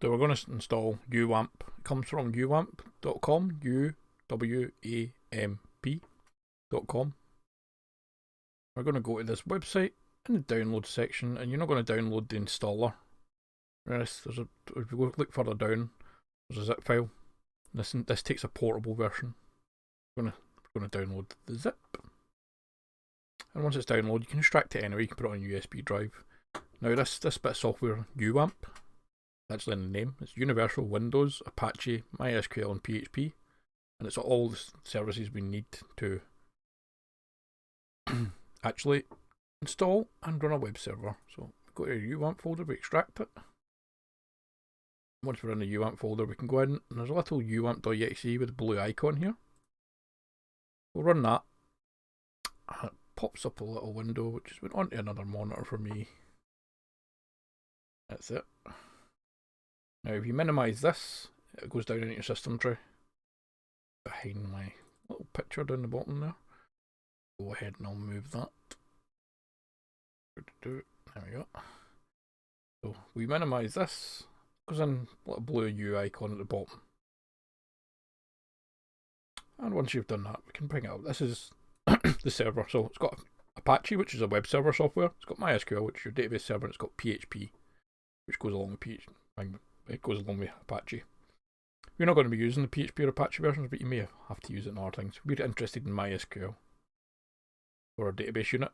So we're going to install uWamp. It comes from uwamp.com, uwamp.com. We're going to go to this website in the download section, and you're not going to download the installer. If you look further down, there's a zip file. This takes a portable version. We're going to download the zip. And once it's downloaded, you can extract it anyway. You can put it on a USB drive. Now this bit of software, uWamp, actually in the name, it's Universal Windows, Apache, MySQL and PHP. And it's all the services we need to actually install and run a web server. So go to your uWamp folder, we extract it. Once we're in the uWamp folder, we can go in, and there's a little uwamp.exe with a blue icon here. We'll run that, and it pops up a little window which just went onto another monitor for me. That's it. Now if you minimise this, it goes down into your system tray behind my little picture down the bottom there. Go ahead and I'll move that. There we go. So we minimise this, goes in a little blue U icon at the bottom. And once you've done that, we can bring it up. This is the server. So it's got Apache, which is a web server software. It's got MySQL, which is your database server. And it's got PHP, which goes along with PHP. It goes along with Apache. You're not going to be using the PHP or Apache versions, but you may have to use it in other things. We're interested in MySQL for our database unit.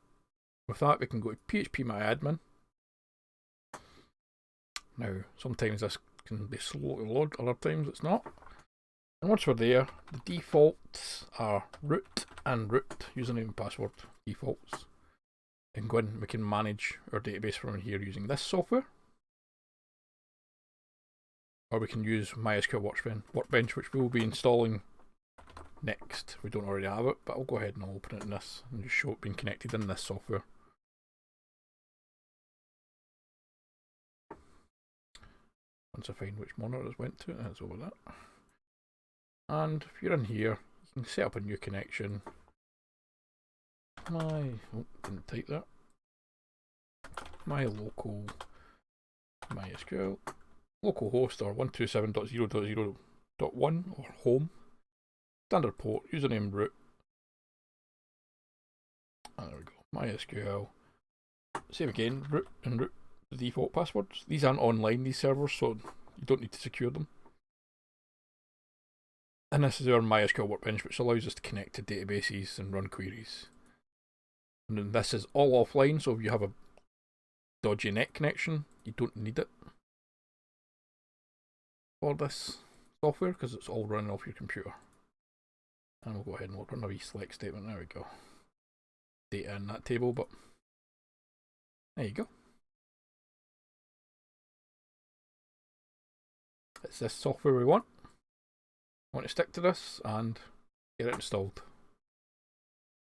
With that, we can go to phpMyAdmin. Now, sometimes this can be slow to load, other times it's not. And once we're there, the defaults are root and root, username and password defaults. And go in, we can manage our database from here using this software. Or we can use MySQL Workbench, which we will be installing next. We don't already have it, but I'll go ahead and I'll open it in this and just show it being connected in this software. Once I find which monitor it went to, it's over that. And if you're in here, you can set up a new connection. Didn't type that. My local MySQL localhost or 127.0.0.1 or home. Standard port, username root. And there we go. MySQL. Same again, root and root the default passwords. These aren't online, these servers, so you don't need to secure them. And this is our MySQL Workbench, which allows us to connect to databases and run queries. And then this is all offline, so if you have a dodgy net connection, you don't need it for this software because it's all running off your computer. And we'll go ahead and we'll run a wee select statement. There we go. Data in that table, but there you go. It's this software we want. I want to stick to this and get it installed.